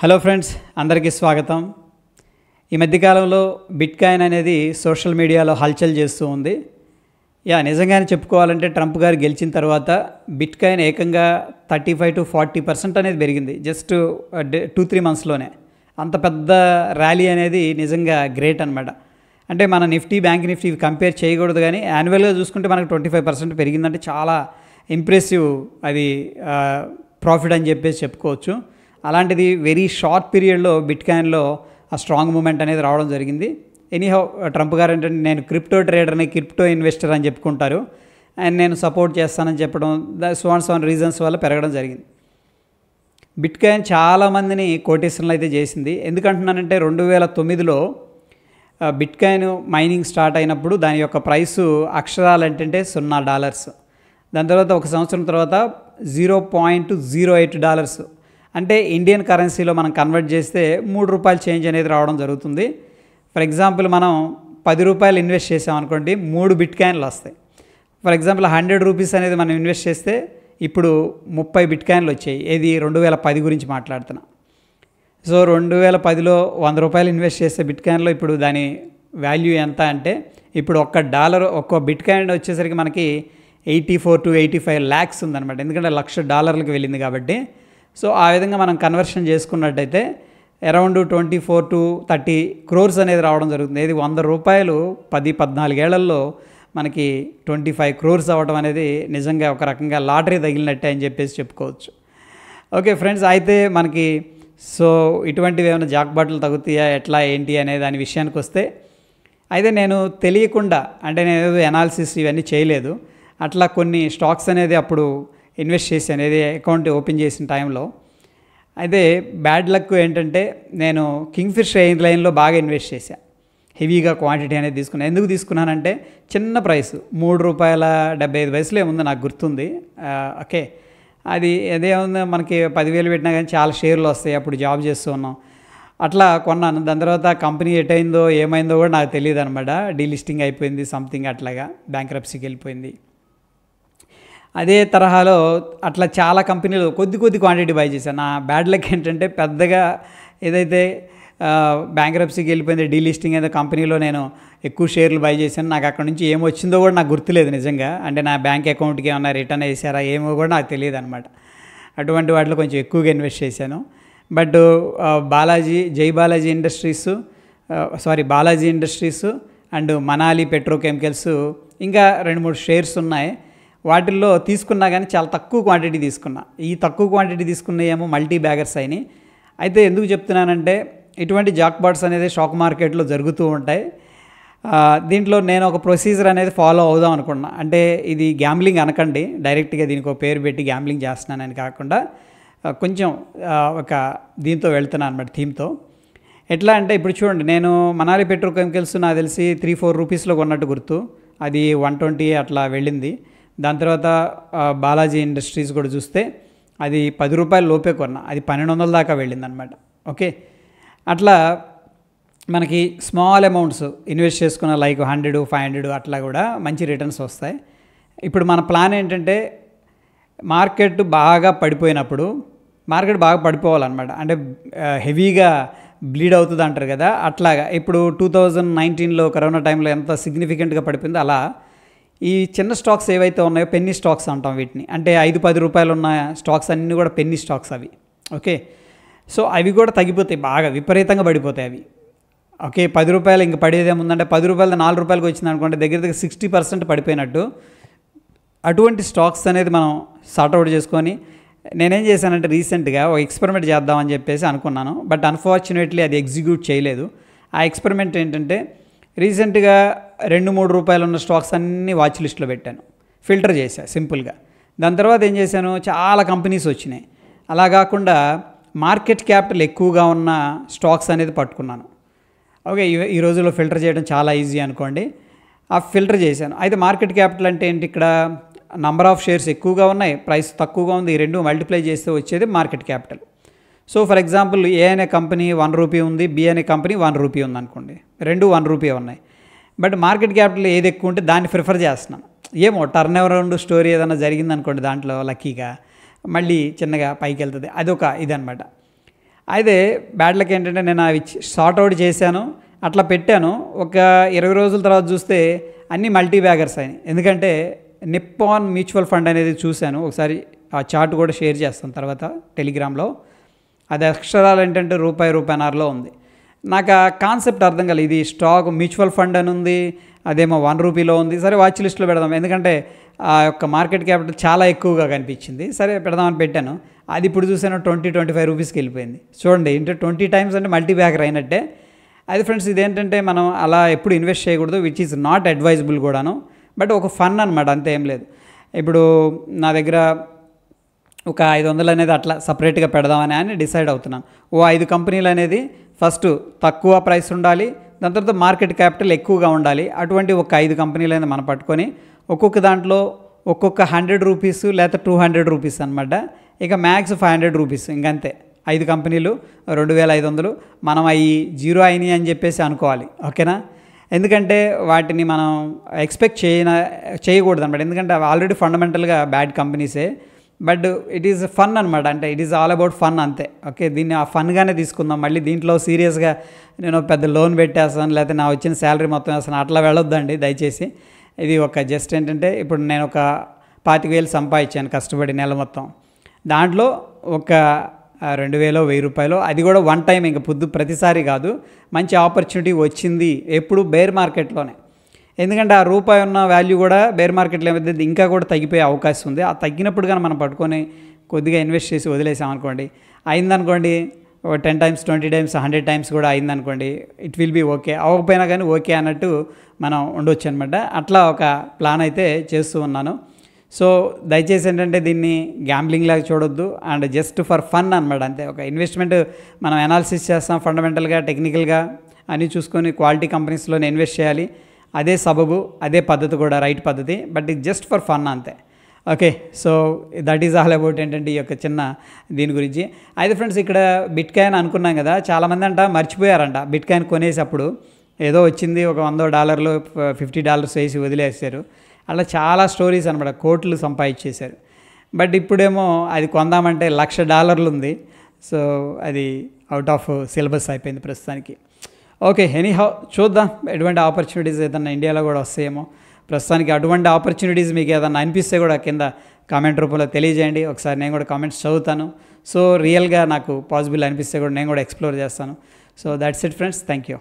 Hello friends, అందరికీ స్వాగతం. ఈ మధ్యకాలంలో బిట్కాయిన్ అనేది సోషల్ మీడియాలో హల్చల్ చేస్తూ ఉంది. నిజంగానే చెప్పుకోవాలంటే ట్రంప్ గారు గెలిచిన తర్వాత బిట్కాయిన్ ఏకంగా 35 to 40% అనేది పెరిగింది. జస్ట్ 2-3 మంత్స్లోనే అంత పెద్ద ర్యాలీ అనేది నిజంగా గ్రేట్ అనమాట. అంటే మన నిఫ్టీ, బ్యాంక్ నిఫ్టీ కంపేర్ చేయకూడదు, కానీ యాన్యువల్గా చూసుకుంటే మనకు 25% పెరిగిందంటే చాలా ఇంప్రెసివ్, అది ప్రాఫిట్ అని చెప్పేసి చెప్పుకోవచ్చు. అలాంటిది వెరీ షార్ట్ పీరియడ్లో బిట్కాయిన్లో ఆ స్ట్రాంగ్ మూమెంట్ అనేది రావడం జరిగింది. ఎనీహౌ, ట్రంప్ గారు ఏంటంటే నేను క్రిప్టో ట్రేడర్ని, క్రిప్టో ఇన్వెస్టర్ అని చెప్పుకుంటారు, అండ్ నేను సపోర్ట్ చేస్తానని చెప్పడం, సో రీజన్స్ వల్ల పెరగడం జరిగింది. బిట్కాయిన్ చాలామందిని కోటేషన్లు అయితే చేసింది. ఎందుకంటున్నానంటే 2009లో బిట్కాయిన్ మైనింగ్ స్టార్ట్ అయినప్పుడు దాని యొక్క ప్రైసు అక్షరాలు ఏంటంటే $0. దాని తర్వాత ఒక సంవత్సరం తర్వాత $0.08, అంటే ఇండియన్ కరెన్సీలో మనం కన్వర్ట్ చేస్తే ₹3 చేంజ్ అనేది రావడం జరుగుతుంది. ఫర్ ఎగ్జాంపుల్, మనం ₹10 ఇన్వెస్ట్ చేసామనుకోండి, 3 బిట్కాయిన్లు వస్తాయి. ఫర్ ఎగ్జాంపుల్, ₹100 అనేది మనం ఇన్వెస్ట్ చేస్తే ఇప్పుడు 30 బిట్కాయిన్లు వచ్చాయి. ఇది 2010 గురించి మాట్లాడుతున్నా. సో 2010లో ₹100 ఇన్వెస్ట్ చేస్తే బిట్కాయిన్లో ఇప్పుడు దాని వాల్యూ ఎంత అంటే, ఇప్పుడు ఒక్క బిట్కాయిన్ వచ్చేసరికి మనకి 84 to 85 lakhs ఉందన్నమాట. ఎందుకంటే $1,00,000 వెళ్ళింది కాబట్టి. సో ఆ విధంగా మనం కన్వర్షన్ చేసుకున్నట్టయితే అరౌండ్ 24 to 30 crores అనేది రావడం జరుగుతుంది. ఇది ₹100 10-14 ఏళ్లలో మనకి 25 crores అవ్వడం అనేది నిజంగా ఒక రకంగా లాటరీ తగిలినట్టే అని చెప్పేసి చెప్పుకోవచ్చు. ఓకే ఫ్రెండ్స్, అయితే మనకి ఇటువంటివి ఏమైనా జాక్పాట్లు తగ్గుతాయా, ఎట్లా ఏంటి అనే దాని విషయానికి వస్తే, అయితే నేను తెలియకుండా, అంటే నేను ఏదో ఎనాలిసిస్ ఇవన్నీ చేయలేదు, అట్లా కొన్ని స్టాక్స్ అనేది అప్పుడు ఇన్వెస్ట్ చేశాను, ఏది అకౌంట్ ఓపెన్ చేసిన టైంలో. అయితే బ్యాడ్ లక్ ఏంటంటే, నేను కింగ్ఫిషర్ ఎయిర్లైన్లో బాగా ఇన్వెస్ట్ చేశాను, హెవీగా క్వాంటిటీ అనేది తీసుకున్నాను. ఎందుకు తీసుకున్నానంటే చిన్న ప్రైస్ ₹3.75 ఏముందో నాకు గుర్తుంది. ఓకే, అదేముంది, మనకి 10,000 పెట్టినా కానీ చాలా షేర్లు వస్తాయి. అప్పుడు జాబ్ చేస్తూ ఉన్నాం, అట్లా కొన్నాను. దాని తర్వాత కంపెనీ ఎటైందో ఏమైందో కూడా నాకు తెలియదు అనమాట. డీలిస్టింగ్ అయిపోయింది, సంథింగ్ అట్లాగా బ్యాంక్రప్సీకి వెళ్ళిపోయింది. అదే తరహాలో అట్లా చాలా కంపెనీలు కొద్ది క్వాంటిటీ బై చేశాను. నా బ్యాడ్ లక్ ఏంటంటే, పెద్దగా ఏదైతే బ్యాంక్రప్సీకి వెళ్ళిపోయింది, డీలిస్టింగ్ అయితే కంపెనీలో నేను ఎక్కువ షేర్లు బై చేశాను. నాకు అక్కడ నుంచి ఏమొచ్చిందో కూడా నాకు గుర్తులేదు నిజంగా. అంటే నా బ్యాంక్ అకౌంట్కి ఏమన్నా రిటర్న్ వేసారా ఏమో కూడా నాకు తెలియదు అనమాట. అటువంటి వాటిలో కొంచెం ఎక్కువగా ఇన్వెస్ట్ చేశాను. But Balaji industries and Manali petrochemicals, ఇంకా 2-3 షేర్స్ ఉన్నాయి. వాటిల్లో తీసుకున్నా కానీ చాలా తక్కువ క్వాంటిటీ తీసుకున్నా. ఈ తక్కువ క్వాంటిటీ తీసుకున్న ఏమో మల్టీ బ్యాగర్స్ అయినాయి. అయితే ఎందుకు చెప్తున్నానంటే, ఇటువంటి జాక్పాట్స్ అనేది స్టాక్ మార్కెట్లో జరుగుతూ ఉంటాయి. దీంట్లో నేను ఒక ప్రొసీజర్ అనేది ఫాలో అవుదాం అనుకున్నా. అంటే ఇది గ్యాంబ్లింగ్ అనకండి, డైరెక్ట్గా దీనికి ఒక పేరు పెట్టి గ్యాంబ్లింగ్ చేస్తున్నానని కాకుండా కొంచెం ఒక దీంతో వెళ్తున్నాను అనమాట, థీమ్తో. ఎట్లా అంటే, ఇప్పుడు చూడండి, నేను మనాలి పెట్రోకెమికల్స్ నాకు తెలిసి ₹3-4 కొన్నట్టు గుర్తు. అది 120 అట్లా వెళ్ళింది. దాని తర్వాత బాలాజీ ఇండస్ట్రీస్ కూడా చూస్తే అది ₹10 లోపే కొన్నా, అది 1200 దాకా వెళ్ళిందనమాట. ఓకే, అట్లా మనకి స్మాల్ అమౌంట్స్ ఇన్వెస్ట్ చేసుకున్న, లైక్ 100, 500 అట్లా కూడా మంచి రిటర్న్స్ వస్తాయి. ఇప్పుడు మన ప్లాన్ ఏంటంటే, మార్కెట్ బాగా పడిపోవాలన్నమాట. అంటే హెవీగా బ్లీడ్ అవుతుంది అంటారు కదా, అట్లాగా. ఇప్పుడు 2019లో కరోనా టైంలో ఎంత సిగ్నిఫికెంట్గా పడిపోయిందో, అలా ఈ చిన్న స్టాక్స్ ఏవైతే ఉన్నాయో, పెన్నీ స్టాక్స్ అంటాం వీటిని. అంటే ₹5-10 ఉన్న స్టాక్స్ అన్నీ కూడా పెన్నీ స్టాక్స్ అవి. ఓకే, సో అవి కూడా తగ్గిపోతాయి, బాగా విపరీతంగా పడిపోతాయి అవి. ఓకే, ₹10 ఇంక పడేదేముందంటే, ₹10 ₹4 వచ్చింది అనుకోండి, దగ్గర 60% పడిపోయినట్టు. అటువంటి స్టాక్స్ అనేది మనం సార్ట్అవుట్ చేసుకొని, నేనేం చేశానంటే రీసెంట్గా ఒక ఎక్స్పెరిమెంట్ చేద్దామని చెప్పేసి అనుకున్నాను. బట్ అన్ఫార్చునేట్లీ అది ఎగ్జిక్యూట్ చేయలేదు. ఆ ఎక్స్పెరిమెంట్ ఏంటంటే, రీసెంట్గా ₹2-3 ఉన్న స్టాక్స్ అన్నీ వాచ్ లిస్ట్లో పెట్టాను, ఫిల్టర్ చేశాను సింపుల్గా. దాని తర్వాత ఏం చేశాను, చాలా కంపెనీస్ వచ్చినాయి. అలా కాకుండా మార్కెట్ క్యాపిటల్ ఎక్కువగా ఉన్న స్టాక్స్ అనేది పట్టుకున్నాను. ఓకే, ఈ రోజుల్లో ఫిల్టర్ చేయడం చాలా ఈజీ అనుకోండి. ఆ ఫిల్టర్ చేశాను. అయితే మార్కెట్ క్యాపిటల్ అంటే ఏంటి, ఇక్కడ నంబర్ ఆఫ్ షేర్స్ ఎక్కువగా ఉన్నాయి, ప్రైస్ తక్కువగా ఉంది, ఈ రెండు మల్టిప్లై చేస్తే వచ్చేది market capital. So for example, A అనే కంపెనీ ₹1 ఉంది, బి అనే కంపెనీ ₹1 ఉంది అనుకోండి, రెండు ₹1 ఉన్నాయి. బట్ మార్కెట్ క్యాపిటల్ ఏది ఎక్కువ ఉంటే దాన్ని ప్రిఫర్ చేస్తున్నాను. ఏమో టర్న్ అరౌండ్ స్టోరీ ఏదైనా జరిగిందనుకోండి దాంట్లో లక్కీగా, మళ్ళీ చిన్నగా పైకి వెళ్తుంది, అదొక ఇదనమాట. అయితే బ్యాడ్ లక్ ఏంటంటే నేను అవి షార్ట్ అవుట్ చేశాను, అట్లా పెట్టాను. ఒక 20 రోజుల తర్వాత చూస్తే అన్నీ మల్టీ బ్యాగర్స్ అయినాయి. ఎందుకంటే నిప్పాన్ మ్యూచువల్ ఫండ్ అనేది చూశాను, ఒకసారి ఆ చార్ట్ కూడా షేర్ చేస్తాను తర్వాత టెలిగ్రామ్లో. అది అక్షరాలు ఏంటంటే రూపాయిన్నరలో ఉంది. నాకు ఆ కాన్సెప్ట్ అర్థం కాలేదు. ఇది స్టాక్ మ్యూచువల్ ఫండ్ అని ఉంది, అదేమో 1 రూపీలో ఉంది. సరే వాచ్ లిస్ట్లో పెడదాం, ఎందుకంటే ఆ యొక్క మార్కెట్ క్యాపిటల్ చాలా ఎక్కువగా కనిపించింది. సరే పెడదామని పెట్టాను. అది ఇప్పుడు చూసాను 20-25 రూపీస్కి వెళ్ళిపోయింది. చూడండి, అంటే 20 టైమ్స్ అంటే మల్టీ బ్యాగర్ అయినట్టే. అది ఫ్రెండ్స్, ఇదేంటంటే మనం అలా ఎప్పుడు ఇన్వెస్ట్ చేయకూడదు, విచ్ ఈజ్ నాట్ అడ్వైజబుల్ కూడాను. బట్ ఒక ఫన్ అనమాట, అంతే, ఏం లేదు. ఇప్పుడు నా దగ్గర ఒక 500 అనేది అట్లా సపరేట్గా పెడదామని అని డిసైడ్ అవుతున్నాను. 5 కంపెనీలు అనేది ఫస్ట్ తక్కువ ప్రైస్ ఉండాలి, దాని తర్వాత మార్కెట్ క్యాపిటల్ ఎక్కువగా ఉండాలి. అటువంటి ఒక 5 కంపెనీలు అనేది మనం పట్టుకొని ఒక్కొక్క దాంట్లో ఒక్కొక్క 100 రూపీస్ లేదా 200 రూపీస్ అనమాట. ఇక మ్యాక్స్ 500 రూపీస్, ఇంకంతే. 5 కంపెనీలు 2500. మనం అవి జీరో అయినాయి అని చెప్పేసి అనుకోవాలి, ఓకేనా? ఎందుకంటే వాటిని మనం ఎక్స్పెక్ట్ చేయకూడదు అనమాట. ఎందుకంటే అవి ఆల్రెడీ ఫండమెంటల్గా బ్యాడ్ కంపెనీసే. బట్ ఇట్ ఈజ్ ఫన్ అనమాట, అంటే it is all about fun, అంతే. ఓకే, దీన్ని ఆ ఫన్గానే తీసుకుందాం. మళ్ళీ దీంట్లో సీరియస్గా నేను పెద్ద లోన్ పెట్టేస్తాను, లేకపోతే నా వచ్చిన శాలరీ మొత్తం వేస్తాను, అట్లా వెళ్ళొద్దండి దయచేసి. ఇది ఒక జస్ట్ ఏంటంటే, ఇప్పుడు నేను ఒక 25,000 సంపాదించాను కష్టపడి నెల మొత్తం. దాంట్లో ఒక 2,000-1,000 రూపాయలు, అది కూడా వన్ టైం, ఇంకా ప్రతిసారి కాదు. మంచి ఆపర్చునిటీ వచ్చింది ఎప్పుడు బేర్ మార్కెట్లోనే. ఎందుకంటే ఆ రూపాయి ఉన్న వాల్యూ కూడా బేర్ మార్కెట్లో ఏమైతే ఇంకా కూడా తగ్గిపోయే అవకాశం ఉంది. ఆ తగ్గినప్పుడు కానీ మనం పట్టుకొని కొద్దిగా ఇన్వెస్ట్ చేసి వదిలేసామనుకోండి, అయిందనుకోండి, 10 టైమ్స్ 20 టైమ్స్ 100 టైమ్స్ కూడా అయిందనుకోండి, ఇట్ విల్ బీ ఓకే. అవ్వకపోయినా కానీ ఓకే అన్నట్టు మనం ఉండొచ్చు అనమాట. అట్లా ఒక ప్లాన్ అయితే చేస్తూ ఉన్నాను. సో దయచేసి ఏంటంటే దీన్ని గ్యాంబ్లింగ్ లాగా చూడొద్దు, అండ్ జస్ట్ ఫర్ ఫన్ అనమాట, అంతే. ఒక ఇన్వెస్ట్మెంట్ మనం అనాలిసిస్ చేస్తాం, ఫండమెంటల్గా టెక్నికల్గా అన్నీ చూసుకొని క్వాలిటీ కంపెనీస్లోనే ఇన్వెస్ట్ చేయాలి. అదే సబబు, అదే పద్ధతి కూడా, రైట్ పద్ధతి. బట్ ఇది జస్ట్ ఫర్ ఫన్, అంతే. Okay, so that is all about ఏంటంటే ఈ యొక్క చిన్న దీని గురించి. అయితే ఫ్రెండ్స్, ఇక్కడ బిట్ కాయిన్ అనుకున్నాం కదా, చాలామంది మర్చిపోయారంట. బిట్ కాయిన్ కొనేసప్పుడు ఏదో వచ్చింది, ఒక $100 $50 వేసి వదిలేసారు. అలా చాలా స్టోరీస్ అనమాట, కోట్లు సంపాదించేశారు. బట్ ఇప్పుడేమో అది కొందామంటే $1,00,000 ఉంది. సో అది అవుట్ ఆఫ్ సిలబస్ అయిపోయింది ప్రస్తుతానికి. ఓకే, ఎనీహౌ చూద్దాం ఎటువంటి ఆపర్చునిటీస్ ఏదన్నా ఇండియాలో కూడా వస్తాయేమో. ప్రస్తుతానికి అటువంటి ఆపర్చునిటీస్ మీకు ఏదన్నా అనిపిస్తే కూడా కింద కామెంట్ రూపంలో తెలియజేయండి. ఒకసారి నేను కూడా కామెంట్స్ చదువుతాను. సో రియల్గా నాకు పాసిబుల్ అనిపిస్తే కూడా నేను కూడా ఎక్స్ప్లోర్ చేస్తాను. So that's it friends, thank you.